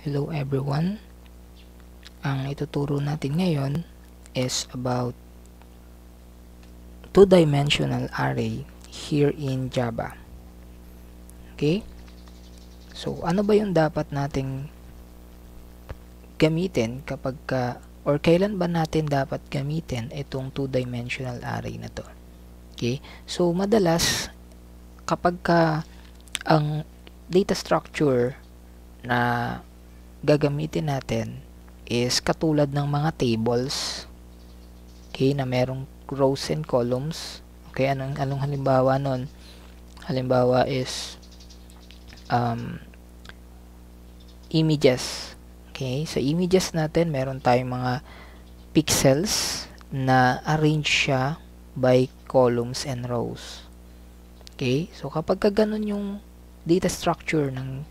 Hello everyone. Ang ituturo natin ngayon is about two-dimensional array here in Java. Okay? So, ano ba yung dapat nating gamitin kapag or kailan ba natin dapat gamitin itong two-dimensional array na to? Okay? So, madalas kapag ang data structure na gagamitin natin is katulad ng mga tables, okay, na merong rows and columns. Okay, anong halimbawa nun? Halimbawa is images. Okay, sa images natin meron tayong mga pixels na arrange siya by columns and rows. Okay, so kapag ganun yung data structure ng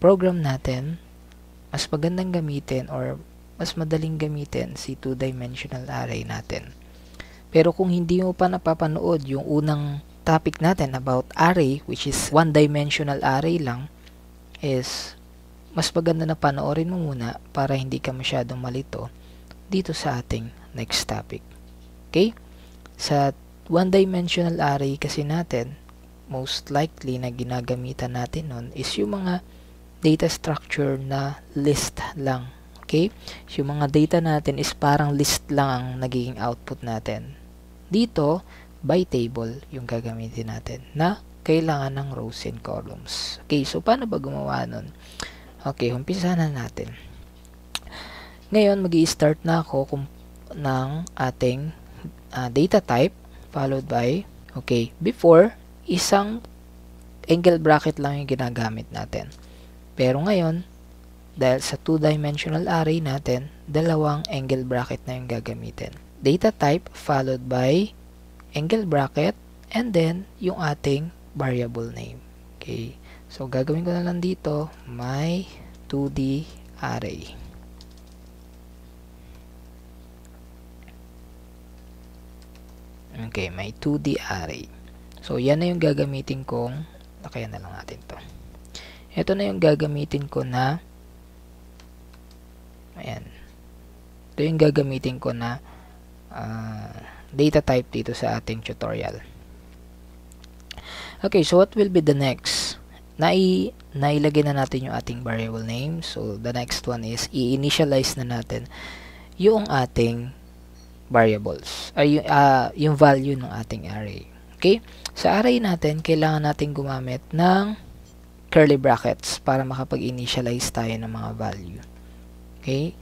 program natin, mas magandang gamitin or mas madaling gamitin si two-dimensional array natin. Pero kung hindi mo pa napapanood yung unang topic natin about array, which is one-dimensional array lang, is mas maganda na panoorin mo muna para hindi ka masyadong malito dito sa ating next topic. Okay? Sa one-dimensional array kasi natin, most likely na ginagamitan natin nun is yung mga data structure na list lang. Okay? Yung mga data natin is parang list lang ang nagiging output natin. Dito, by table yung gagamitin natin na kailangan ng rows and columns. Okay, so paano ba gumawa nun? Okay, umpisa na natin. Ngayon, mag-i-start na ako ng ating data type followed by, okay, before, isang angle bracket lang yung ginagamit natin. Pero ngayon, dahil sa two-dimensional array natin, dalawang angle bracket na yung gagamitin. Data type followed by angle bracket and then yung ating variable name. Okay. So, gagawin ko na lang dito, my 2D array. Okay, my 2D array. So, yan na yung gagamitin kong, lakayan na lang natin to. Ito na yung gagamitin ko na, ayan, ito yung gagamitin ko na data type dito sa ating tutorial. Okay, so what will be the next? Nailagay na natin yung ating variable name. So, the next one is i-initialize na natin yung ating variables, ay yung value ng ating array. Okay? Sa array natin, kailangan natin gumamit ng curly brackets para makapag-initialize tayo ng mga value. Okay?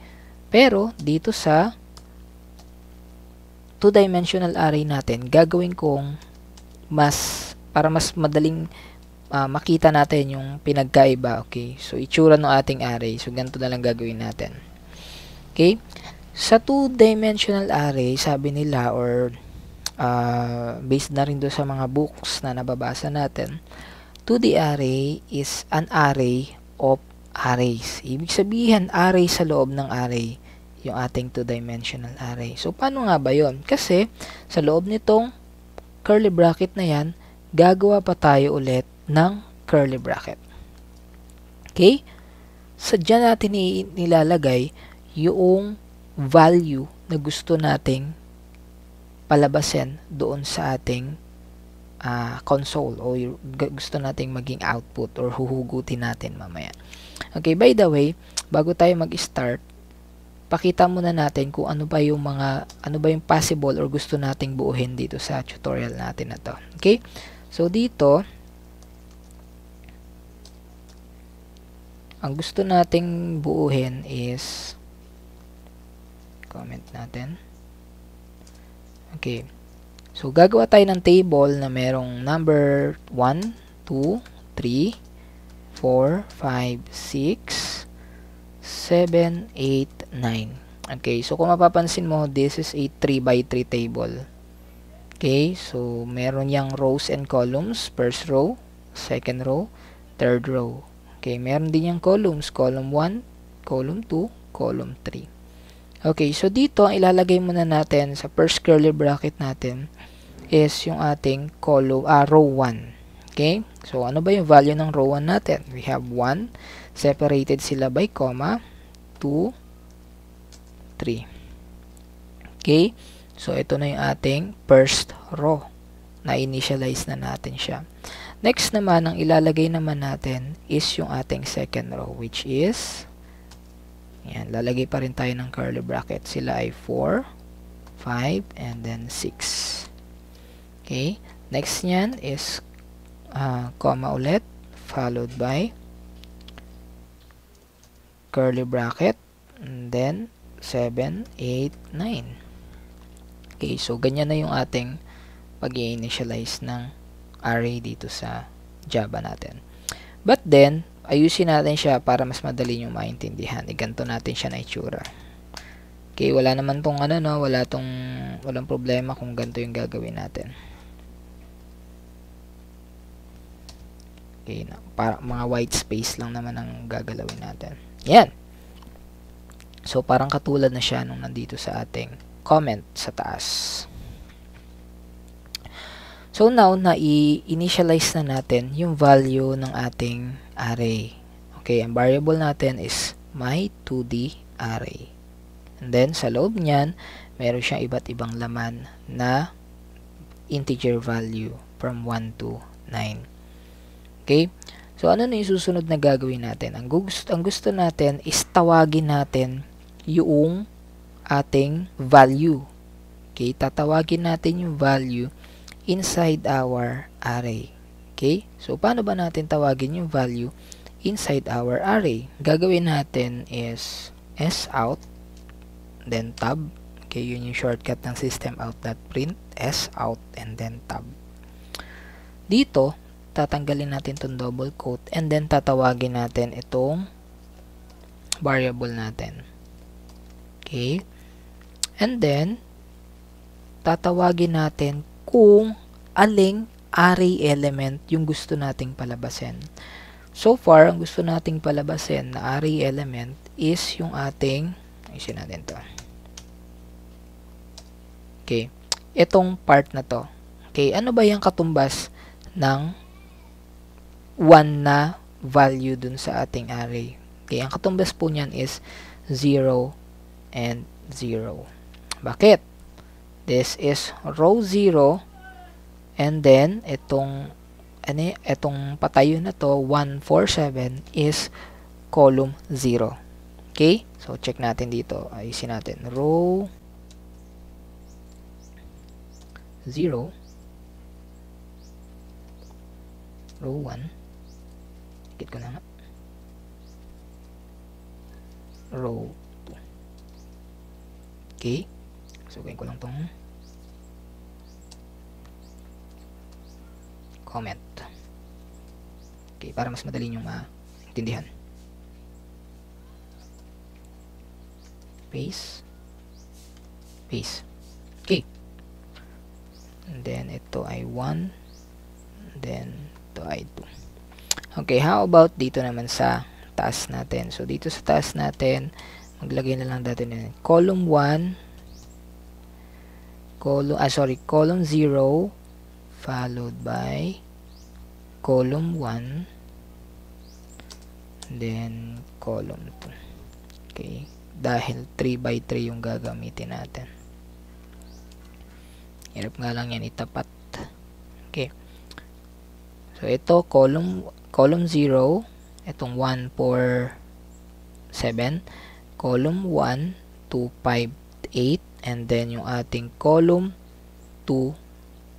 Pero, dito sa two-dimensional array natin, gagawin kong para mas madaling makita natin yung pinagkaiba. Okay? So, itsura ng ating array. So, ganito na lang gagawin natin. Okay? Sa two-dimensional array, sabi nila or based na rin doon sa mga books na nababasa natin, 2D array is an array of arrays. Ibig sabihin, array sa loob ng array yung ating two-dimensional array. So, paano nga ba yun? Kasi, sa loob nitong curly bracket na yan, gagawa pa tayo ulit ng curly bracket. Okay? Sadya natin nilalagay yung value na gusto nating palabasin doon sa ating console o gusto nating maging output or huhugutin natin mamaya. Okay, by the way, bago tayo mag-start, pakita muna natin kung ano ba yung possible or gusto nating buuhin dito sa tutorial natin na to. Okay? So dito, ang gusto nating buuhin is comment natin. Okay. So, gagawa tayo ng table na merong number 1, 2, 3, 4, 5, 6, 7, 8, 9. Okay. So, kung mapapansin mo, this is a 3 by 3 table. Okay. So, meron yang rows and columns. First row, second row, third row. Okay. Meron din yang columns. Column 1, column 2, column 3. Okay, so dito, ang ilalagay muna natin sa first curly bracket natin is yung ating row 1. Okay? So, ano ba yung value ng row 1 natin? We have 1. Separated sila by comma. 2, 3. Okay? So, ito na yung ating first row. Na-initialize na natin siya. Next naman, ang ilalagay naman natin is yung ating second row, which is, yan, lalagay pa rin tayo ng curly bracket. Sila ay 4, 5, and then 6. Okay? Next nyan is comma ulit, followed by curly bracket, and then 7, 8, 9. Okay, so ganyan na yung ating pag-i-initialize ng array dito sa Java natin. But then, ayusin natin siya para mas madali nyo maintindihan. Iganto natin siya na itsura. Okay, wala naman tong ano, no? Walang problema kung ganito yung gagawin natin. Okay, para mga white space lang naman ang gagalawin natin. Yan. So, parang katulad na siya nung nandito sa ating comment sa taas. So, now, na-initialize na natin yung value ng ating array. Okay, ang variable natin is my 2D array. And then, sa loob niyan, meron siyang iba't ibang laman na integer value from 1 to 9. Okay? So, ano na yung susunod na gagawin natin? Ang gusto natin is tawagin natin yung ating value. Okay? Tatawagin natin yung value inside our array. Okay? So, paano ba natin tawagin yung value inside our array? Gagawin natin is sout, then tab. Okay, yun yung shortcut ng systemout.print, sout, and then tab. Dito, tatanggalin natin itong double quote and then tatawagin natin itong variable natin. Okay? And then, tatawagin natin kung aling array element yung gusto nating palabasin. So far, ang gusto nating palabasin na array element is yung ating, ayusin natin to. Okay. Itong part na to. Okay. Ano ba yung katumbas ng 1 na value dun sa ating array? Okay. Ang katumbas po niyan is 0 and 0. Bakit? This is row 0 and then itong patayo na to 147 is column 0. Okay? So check natin dito. Ayusin natin. Row 0, row 1, ikit ko na nga, row 2. Okay? So, gawin ko lang tong comment. Okay, para mas madali nyo maintindihan. Paste. Paste. Okay. And then, ito ay 1. And then, ito ay 2. Okay, how about dito naman sa taas natin? So, dito sa taas natin, maglagay na lang natin yun. Column 1, column 0, followed by column 1, then column 2. Okay, dahil 3 by 3 yung gagamitin natin. Hirap nga lang yan itapat. Okay. So, ito, column 0, itong 1, 4, 7, column 1, 2, 5, 8, and then yung ating column 2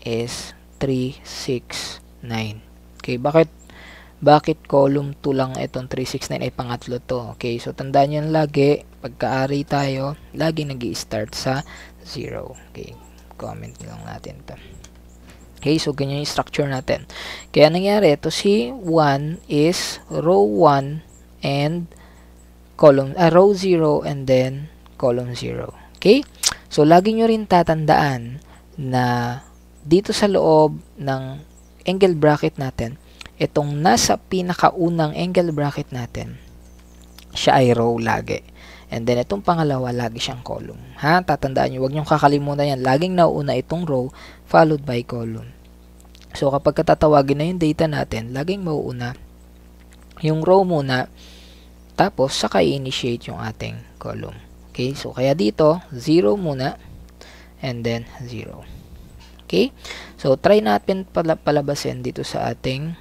is 3, 6, 9. Okay, bakit column 2 lang itong 3, 6, 9 ay pangatlo to? Okay, so tandaan nyo lagi, pagka-array tayo, lagi nag-i-start sa 0. Okay, comment lang natin to. Okay, so ganyan yung structure natin. Kaya nangyari, ito si 1 is row 1 and row 0 and then column 0. Okay? So, lagi nyo rin tatandaan na dito sa loob ng angle bracket natin, itong nasa pinakaunang angle bracket natin, siya ay row lagi. And then, itong pangalawa, lagi siyang column. Ha? Tatandaan nyo, huwag nyo kakalimutan yan. Laging nauuna itong row, followed by column. So, kapag tatawagin na yung data natin, laging mauuna yung row muna, tapos saka i-initiate yung ating column. Okay, so kaya dito, 0 muna, and then 0. Okay, so try natin palabasin dito sa ating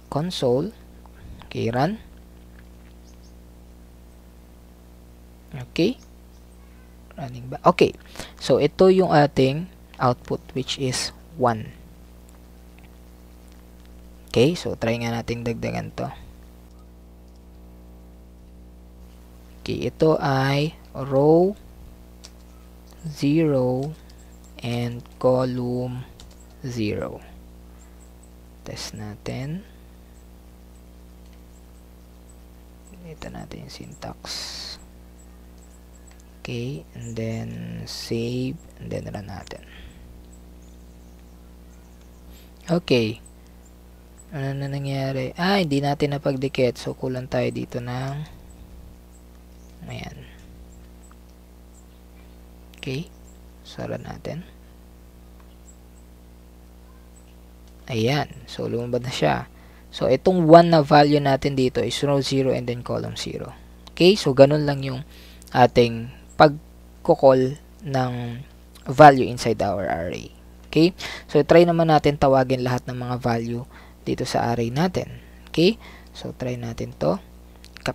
console. Okay, run. Okay, running back. Okay, so ito yung ating output, which is 1. Okay, so try nga natin dagdagan to. Okay, ito ay row 0 and column 0. Test natin. Ito natin yung syntax. Okay, and then save, and then run natin. Okay. Ano na nangyari? Hindi natin napagdikit. So, kulang tayo dito ng ayan. Okay. So, run natin. Ayan. So, lumabas na siya. So, itong 1 na value natin dito is row 0 and then column 0. Okay. So, ganun lang yung ating pagko-call ng value inside our array. Okay. So, try naman natin tawagin lahat ng mga value dito sa array natin. Okay? So, try natin to.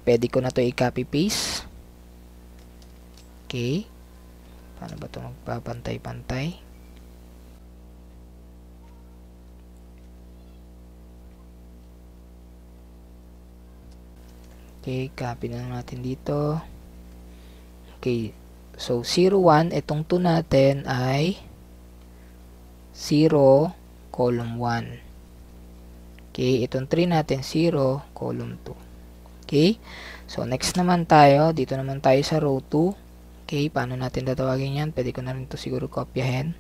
Pwede ko na to i-copy paste. Okay? Paano ba to magpapantay-pantay? Okay, copy na natin dito. Okay. So, 0, 1. Itong 2 natin ay 0, column 1. Okay, itong 3 natin, 0, column 2. Okay, so next naman tayo, dito naman tayo sa row 2. Okay, paano natin tatawagin yan? Pwede ko na rin ito siguro kopyahin.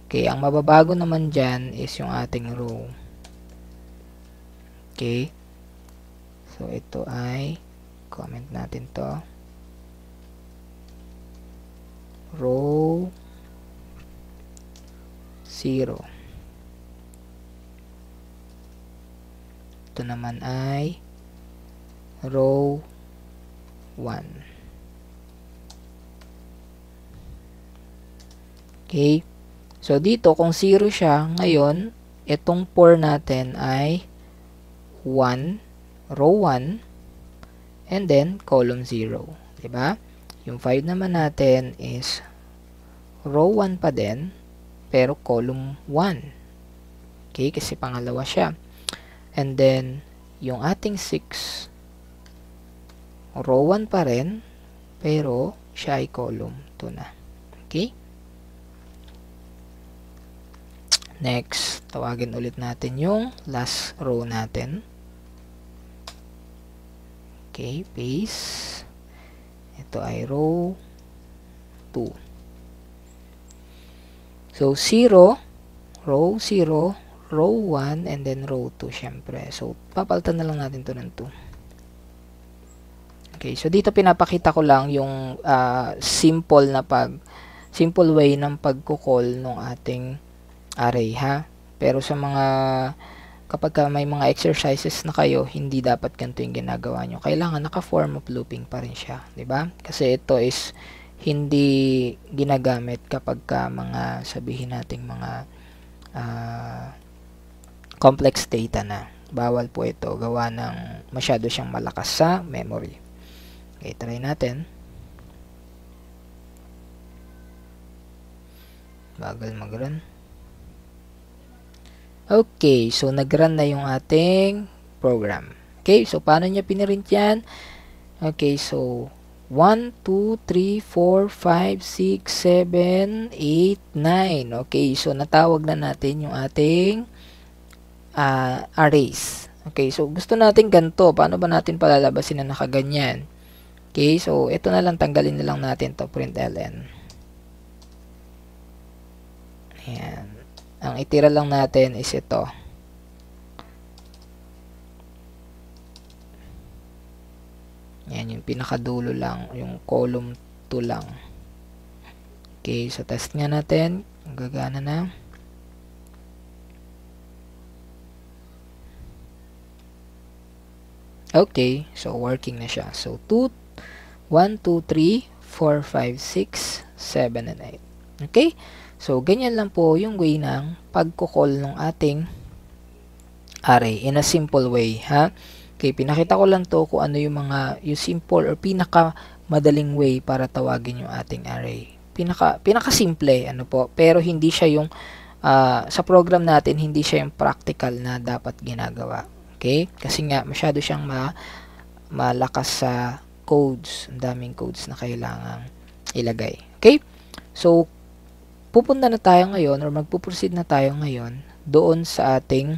Okay, ang mababago naman dyan is yung ating row. Okay, so ito ay, comment natin to. Row 0. Ito naman ay row 1. Okay. So, dito, kung 0 siya, ngayon, itong 4 natin ay 1, row 1, and then, column 0. Diba? Yung 5 naman natin is row 1 pa din, pero column 1. Okay, kasi pangalawa siya. And then, yung ating 6, row 1 pa rin, pero siya ay column 2 na. Okay? Next, tawagin ulit natin yung last row natin. Okay, paste. Ito ay row 2. So, 0, row 0, row 1, and then row 2, syempre. So, papalitan na lang natin to ng 2. Okay, so dito pinapakita ko lang yung simple way ng pagko-call ng ating array, ha. Pero sa kapag may mga exercises na kayo, hindi dapat ganito yung ginagawa nyo. Kailangan naka-form of looping pa rin siya, 'di ba? Kasi ito is hindi ginagamit kapag mga sabihin nating mga complex data na. Bawal po ito, gawa ng masyado siyang malakas sa memory. Okay, try natin. Bagal mag-run. Okay, so nag-run na yung ating program. Okay, so paano niya pinirint yan? Okay, so 1, 2, 3, 4, 5, 6, 7, 8, 9. Okay, so natawag na natin yung ating arrays. Okay, so gusto natin ganito. Paano ba natin palalabasin na nakaganyan? Okay, so ito na lang, tanggalin na lang natin to, println. Ayan. Ang itira lang natin is ito. Ayan, yung pinakadulo lang, yung column 2 lang. Okay, so test nga natin kung gagana na. Okay, so working na siya. So 1, 2, 3, 4, 5, 6, 7, and 8. Okay? So, ganyan lang po yung way ng pagko-call ng ating array in a simple way, ha? Okay, pinakita ko lang to kung ano yung simple or pinaka madaling way para tawagin yung ating array. Pinaka simple, ano po, pero hindi siya yung sa program natin, hindi siya yung practical na dapat ginagawa. Okay? Kasi nga, masyado siyang malakas sa codes. Ang daming codes na kailangang ilagay. Okay? So, pupunta na tayo ngayon or magpuproceed na tayo ngayon doon sa ating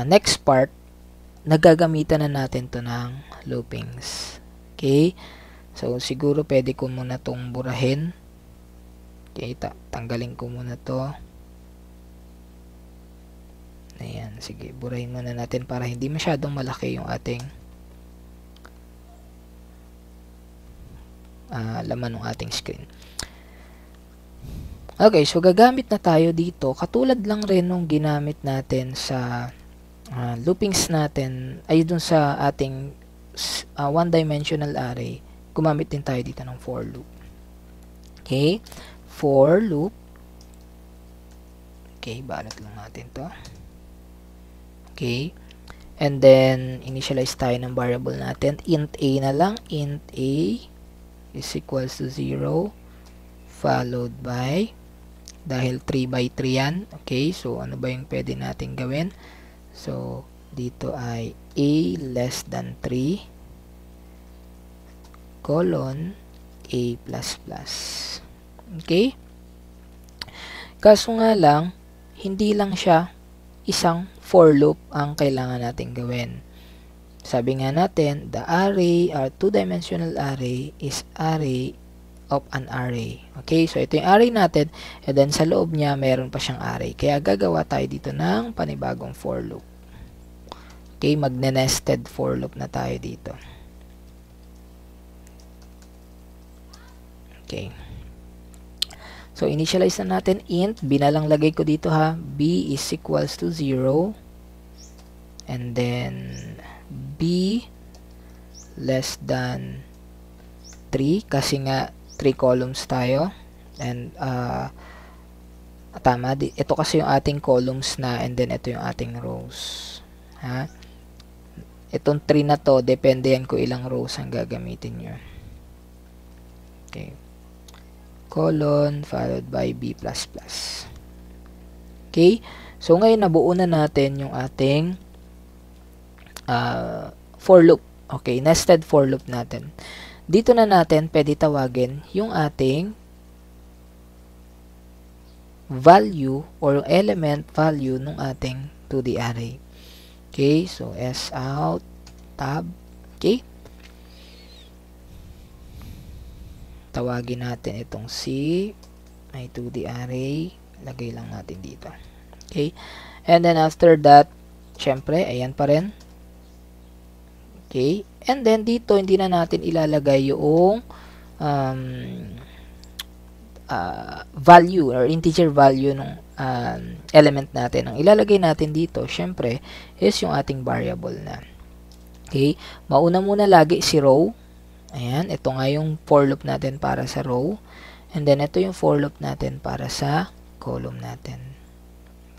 next part na gagamitan na natin to ng loopings. Okay? So, siguro pwede ko muna tong burahin. Okay, tanggalin ko muna to. Ayan, sige, burahin muna natin para hindi masyadong malaki yung ating laman ng ating screen. Okay, so gagamit na tayo dito. Katulad lang rin nung ginamit natin sa loopings natin, ay dun sa ating one-dimensional array, gumamit din tayo dito ng for loop. Okay, for loop. Okay, balot lang natin to. Okay. And then, initialize tayo ng variable natin. Int a na lang. Int a is equals to 0 followed by, dahil 3 by 3 yan. Okay. So, ano ba yung pwede natin gawin? So, dito ay a less than 3 colon a plus plus. Okay. Kaso nga lang, hindi lang siya isang for loop ang kailangan natin gawin. Sabi nga natin, the array or two-dimensional array is array of an array. Okay, so ito yung array natin, and then sa loob niya, meron pa siyang array. Kaya gagawa tayo dito ng panibagong for loop. Okay, magne-nested for loop na tayo dito. Okay. So, initialize na natin int. B na lang lagay ko dito ha. B is equals to 0. And then, B less than 3. Kasi nga, 3 columns tayo. And, tama. Ito kasi yung ating columns na. And then, ito yung ating rows. Ha? Itong 3 na to, depende yan kung ilang rows ang gagamitin nyo. Okay. Colon followed by b++. Okay? So, ngayon nabuo na natin yung ating for loop. Okay, nested for loop natin. Dito na natin pwede tawagin yung ating value or element value ng ating 2D array. Okay, so S out, tab. Okay? Tawagin natin itong C, may 2D array, lagay lang natin dito. Okay? And then after that, syempre, ayan pa rin. Okay? And then dito, hindi na natin ilalagay yung value or integer value ng element natin. Ang ilalagay natin dito, syempre, is yung ating variable na. Okay? Mauna muna lagi si row. Ayan, ito nga yung for loop natin para sa row. And then, ito yung for loop natin para sa column natin.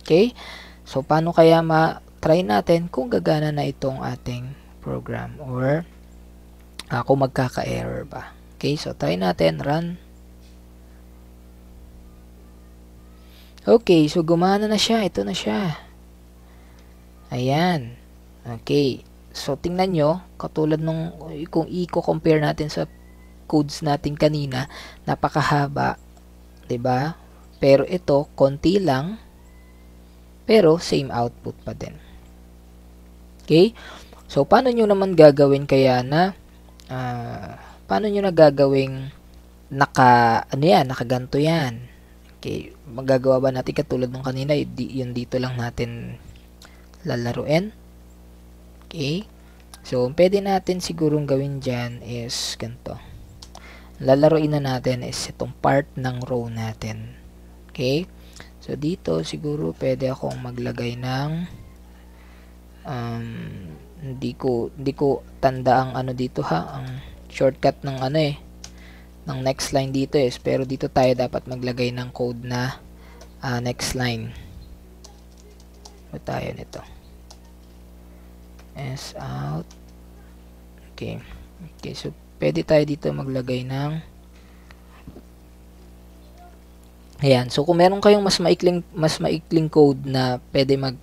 Okay? So, paano kaya ma-try natin kung gagana na itong ating program or kung magkaka-error ba. Okay? So, try natin. Run. Okay. So, gumana na siya. Ito na siya. Ayan. Okay. So, tingnan nyo, katulad nung, kung i-compare natin sa codes natin kanina, napakahaba, 'di ba? Pero ito, konti lang, pero same output pa din. Okay? So, paano nyo naman gagawin kaya na, paano nyo na gagawing nakaganto yan? Okay, magagawa ba natin katulad nung kanina, yun dito lang natin lalaruin? Okay. So, pwede natin sigurong gawin dyan is ganito. lalaruin na natin is itong part ng row natin. Okay? So, dito siguro pwede akong maglagay ng hindi ko tanda ang ano dito ha, ang shortcut ng ano ng next line dito pero dito tayo dapat maglagay ng code na next line. Ano tayo nito? S out. Okay. Okay, so pwede tayo dito maglagay ng ayan. So kung meron kayong mas maikling code na pwede mag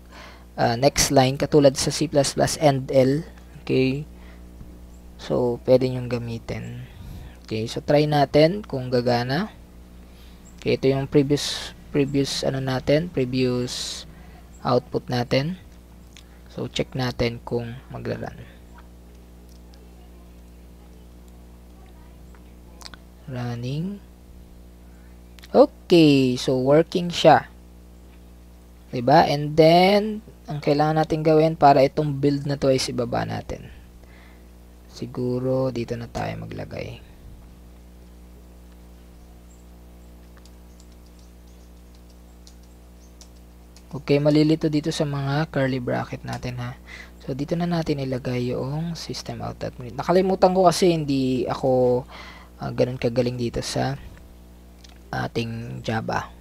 next line katulad sa C++ end L, okay? So pwede nyong gamitin. Okay, so try natin kung gagana. Okay, ito yung previous ano natin, previous output natin. So check natin kung magla-run. Running. Okay, so working siya. Diba? And then, ang kailangan natin gawin para itong build na to ay ibaba natin. Siguro, dito na tayo maglagay. Okay, malilito dito sa mga curly bracket natin ha. So, dito na natin ilagay yung system out. Nakalimutan ko kasi hindi ako ganun kagaling dito sa ating Java.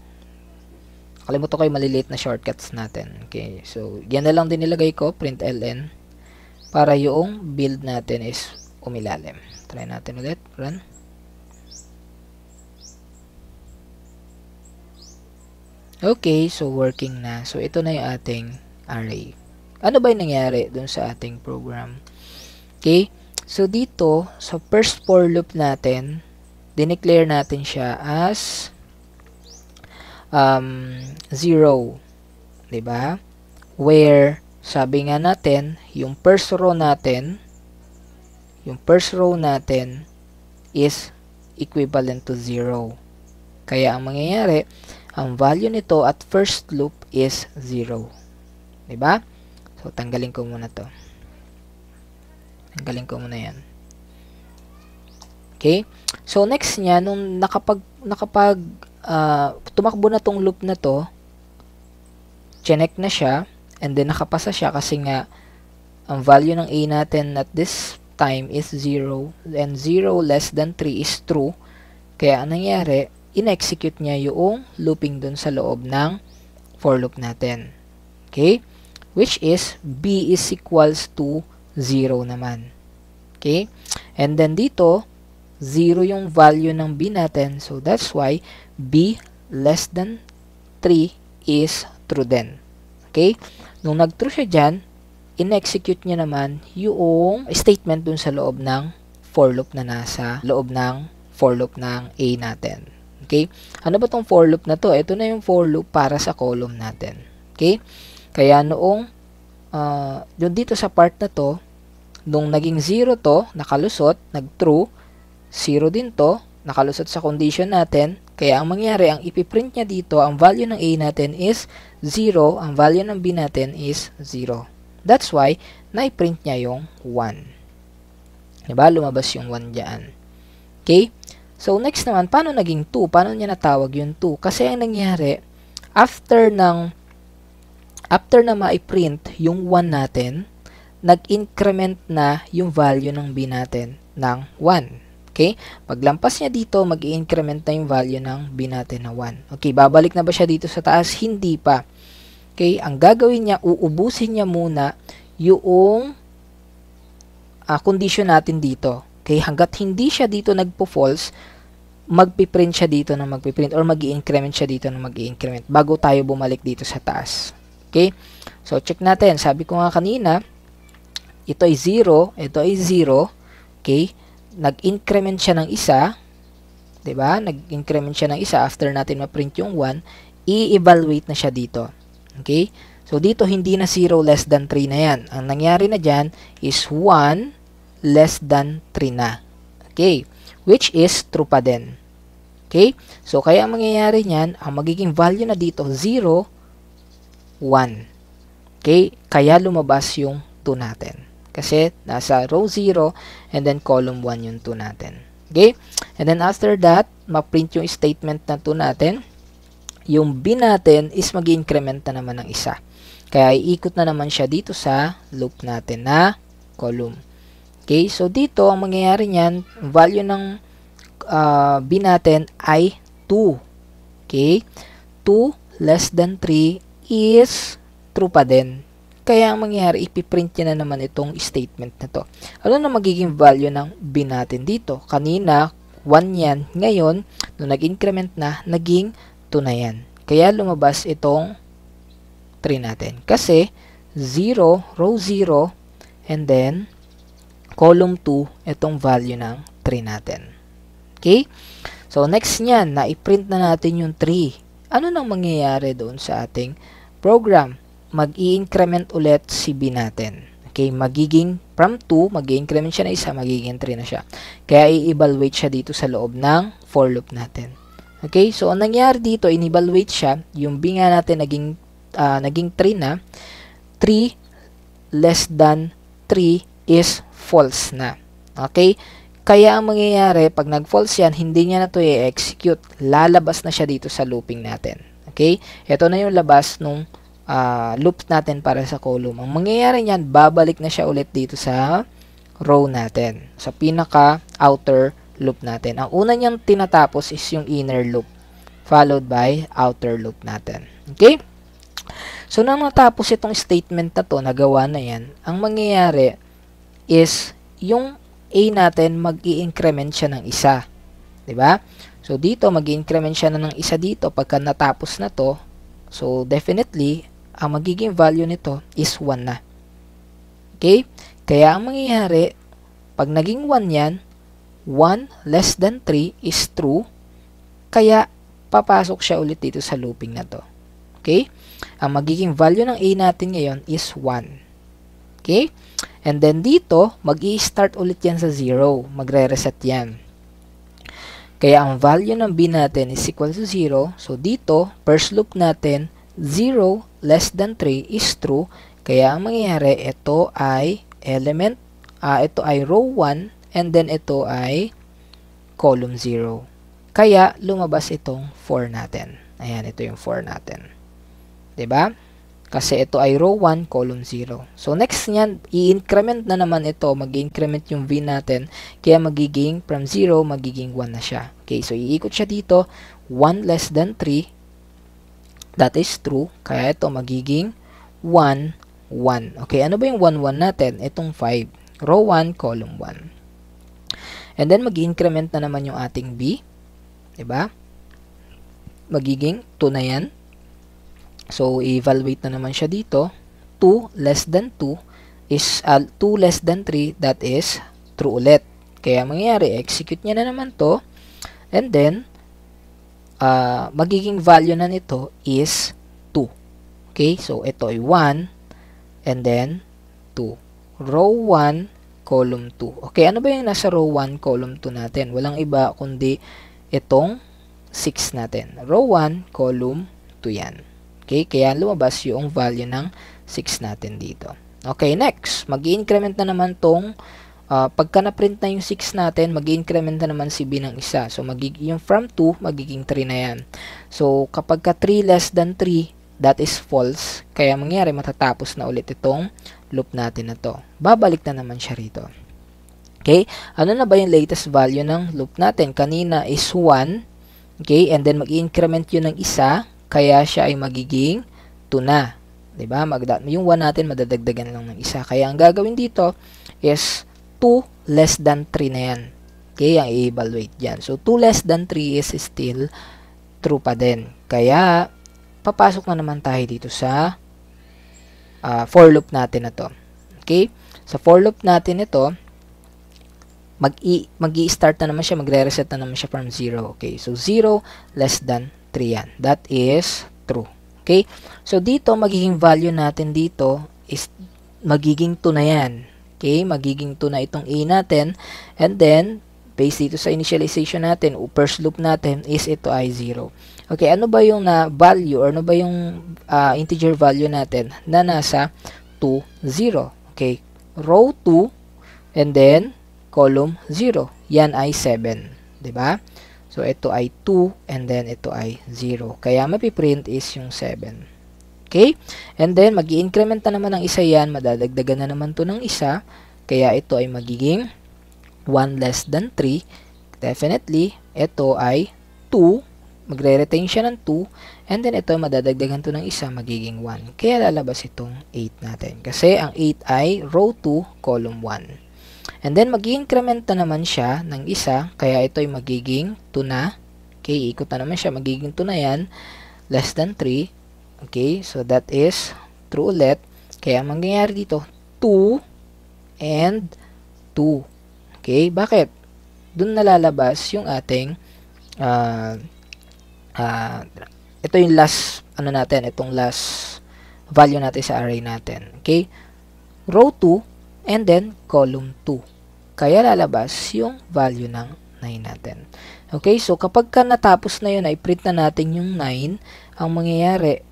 Kalimutan ko yung maliliit na shortcuts natin. Okay, so yan na lang din nilagay ko, println, para yung build natin is umilalim. Try natin ulit, run. Okay, so working na. So ito na yung ating array. Ano ba yung nangyari dun sa ating program? Okay, so dito, sa first for loop natin, dineclare natin siya as 0, diba? Where sabi nga natin, yung first row natin is equivalent to 0. Kaya ang mangyayari, ang value nito at first loop is 0. Diba? So tanggalin ko muna to. Tanggalin ko muna yan. Okay? So next niya, nung nakapag tumakbo na tong loop na to, check na siya, and then nakapasa siya kasi nga ang value ng a natin at this time is 0, and 0 less than 3 is true. Kaya ang nangyari, in-execute niya yung looping dun sa loob ng for loop natin. Okay? Which is b is equals to 0 naman. Okay? And then dito, 0 yung value ng b natin. So that's why b less than 3 is true din. Okay? Nung nag-true siya dyan, in-execute niya naman yung statement dun sa loob ng for loop na nasa loob ng for loop ng a natin. Okay? Ano ba tong for loop na to? Ito na yung for loop para sa column natin. Okay? Kaya noong yung dito sa part na to, nung naging 0 to, nakalusot, nag-true, 0 din to, nakalusot sa condition natin. Kaya ang mangyari, ang ipiprint niya dito, ang value ng a natin is 0, ang value ng b natin is 0. That's why, na-print niya yung 1. Diba? Lumabas yung 1 dyan. Okay? So, next naman, paano naging 2? Paano niya natawag yung 2? Kasi ang nangyari, after na ma-print yung 1 natin, nag-increment na yung value ng b natin ng 1. Okay? Paglampas niya dito, mag-i-increment na yung value ng b natin na 1. Okay, babalik na ba siya dito sa taas? Hindi pa. Okay, ang gagawin niya, uubusin niya muna yung condition natin dito. Okay, hanggat hindi siya dito nagpo-false, magpiprint siya dito na magpiprint or mag-i-increment siya dito na mag-i-increment bago tayo bumalik dito sa taas. Okay? So, check natin. Sabi ko nga kanina, ito ay 0, ito ay 0. Okay? Nag-increment siya ng isa. Diba? Nag-increment siya ng isa after natin ma-print yung 1. I-evaluate na siya dito. Okay? So, dito hindi na 0 less than 3 na yan. Ang nangyari na dyan is 1 less than 3 na. Okay? Which is true pa din. Okay? So, kaya ang mangyayari niyan, ang magiging value na dito, 0, 1. Okay? Kaya lumabas yung 2 natin. Kasi, nasa row 0 and then column 1 yung 2 natin. Okay? And then after that, ma-print yung statement na 2 natin. Yung B natin is mag-increment na naman ng isa. Kaya iikot na naman siya dito sa loop natin na column. Okay? So dito, ang mangyayari niyan, value ng B natin ay 2. Okay? 2 less than 3 is true pa din. Kaya ang mangyayari, ipiprint niya na naman itong statement na to. Ano na magiging value ng B natin dito? Kanina, 1 yan. Ngayon, nung nag-increment na, naging 2 na yan. Kaya lumabas itong 3 natin. Kasi, 0, row 0, and then, column 2, itong value ng 3 natin. Okay? So, next niyan, na-print na natin yung 3. Ano nang mangyayari doon sa ating program? Mag-i-increment ulit si B natin. Okay, magiging from 2, mag-i-increment siya na isa, magiging 3 na siya. Kaya i-evaluate siya dito sa loob ng for loop natin. Okay, so ang nangyari dito, in-evaluate siya, yung B nga natin naging 3 na, 3 less than 3 is false na. Okay, kaya ang mangyayari, pag nag-false yan, hindi niya na to i-execute. Lalabas na siya dito sa looping natin. Okay, ito na yung labas nung loop natin para sa column. Ang mangyayari niyan, babalik na siya ulit dito sa row natin. Sa pinaka-outer loop natin. Ang una niyang tinatapos is yung inner loop, followed by outer loop natin. Okay? So, nang natapos itong statement na to, nagawa na yan, ang mangyayari is yung A natin, mag-i-increment siya ng isa. Diba? So, dito, mag-i-increment siya na ng isa dito pagka natapos na to. So, definitely, ang magiging value nito is 1 na. Okay? Kaya ang mangyayari, pag naging 1 yan, 1 less than 3 is true. Kaya, papasok siya ulit dito sa looping na to. Okay? Ang magiging value ng A natin ngayon is 1. Okay? And then dito, mag-i-start ulit yan sa 0. Magre-reset yan. Kaya ang value ng B natin is equal to 0. So dito, first loop natin, 0 less than 3 is true. Kaya ang mangyayari, ito ay element, ito ay row 1, and then ito ay column 0. Kaya lumabas itong 4 natin. Ayan, ito yung 4 natin. 'Di ba? Kasi ito ay row 1, column 0. So next niyan, i-increment na naman ito, mag-increment yung V natin, kaya magiging from 0, magiging 1 na siya. Okay, so iikot siya dito, 1 less than 3, that is true, kaya ito magiging 1, 1. Okay, ano ba yung 1, 1 natin? Itong 5, row 1, column 1. And then mag-increment na naman yung ating B, 'di ba? Magiging 2 na yan. So, evaluate na naman siya dito. 2 less than 2 is 2 less than 3, that is true ulit. Kaya mangyayari, execute niya na naman to. And then, magiging value na nito is 2. Okay, so ito ay 1 and then 2. Row 1, column 2. Okay, ano ba yung nasa row 1, column 2 natin? Walang iba kundi itong 6 natin. Row 1, column 2 yan. Okay, kaya lumabas yung value ng 6 natin dito. Okay, next, mag-i-increment na naman tong, pagka na-print na yung 6 natin, mag-i-increment na naman si B ng isa. So, yung from 2, magiging 3 na yan. So, kapag ka 3 less than 3, that is false. Kaya mangyari, matatapos na ulit itong loop natin na to. Babalik na naman siya rito. Okay, ano na ba yung latest value ng loop natin? Kanina is 1. Okay, and then mag-i-increment yun ng isa. Kaya siya ay magiging 2 na. Diba? Yung 1 natin, madadagdagan lang ng isa. Kaya ang gagawin dito is 2 less than 3 na yan. Okay, ang i-evaluate dyan. So, 2 less than 3 is still true pa din. Kaya, papasok na naman tayo dito sa for loop natin na to. Okay? Sa for loop natin ito, mag-i-start na naman siya, magre-reset na naman siya from 0. Okay, so 0 less than 3 yan. That is true. Okay? So, dito, magiging value natin dito is magiging 2 na yan. Okay? Magiging 2 na itong A natin. And then, based dito sa initialization natin, o first loop natin, is ito ay 0. Okay, ano ba yung value or ano ba yung integer value natin na nasa 2, 0? Okay, row 2, and then, column 0. Yan ay 7. 'Di ba? So, ito ay 2 and then ito ay 0. Kaya mapiprint is yung 7. Okay? And then, mag-i-increment na naman ng isa yan. Madadagdagan na naman to ng isa. Kaya ito ay magiging 1 less than 3. Definitely, ito ay 2. Magre-retain siya ng 2. And then, ito ay madadagdagan to ng isa. Magiging 1. Kaya lalabas itong 8 natin. Kasi ang 8 ay row 2, column 1. And then, mag-i-increment na naman siya ng isa. Kaya ito ay magiging 2 na. Okay, ikot na naman siya. Magiging 2 na yan. Less than 3. Okay, so that is true ulit. Kaya ang mangyayari dito, 2 and 2. Okay, bakit? Doon nalalabas yung ating ito yung last, itong last value natin sa array natin. Okay, row 2 and then column 2. Kaya lalabas yung value ng 9 natin. Okay, so kapag natapos na yun, ay print na natin yung 9, ang mangyayari,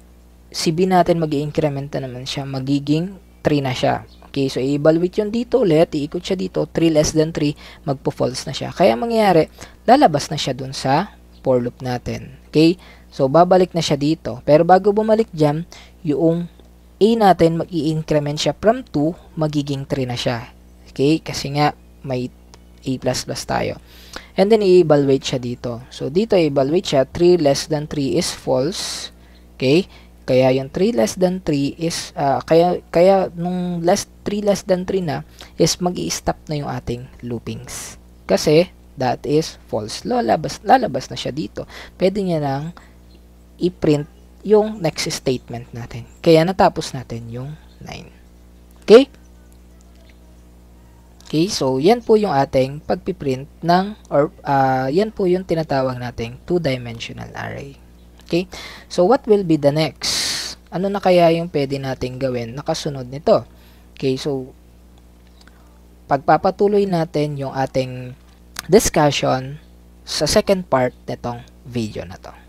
si B natin mag-i-increment na naman siya, magiging 3 na siya. Okay, so i-evaluate yun dito ulit, iikot siya dito, 3 less than 3, magpo-false na siya. Kaya mangyayari, lalabas na siya dun sa for loop natin. Okay, so babalik na siya dito. Pero bago bumalik dyan, yung A natin, mag-i-increment siya from 2, magiging 3 na siya. Okay, kasi nga, may A++ tayo. And then, i-evaluate siya dito. So, dito, i-evaluate siya, 3 less than 3 is false. Okay, kaya yung 3 less than 3 is, kaya nung 3 less than 3 na, is mag-i-stop na yung ating loopings. Kasi, that is false. Lalabas na siya dito. Pwede niya lang i-print yung next statement natin. Kaya natapos natin yung 9. Okay? Okay, so yan po yung ating pagpiprint ng, yan po yung tinatawag nating two-dimensional array. Okay, so what will be the next? Ano na kaya yung pwede nating gawin nakasunod nito? Okay, so pagpapatuloy natin yung ating discussion sa second part nitong video na to.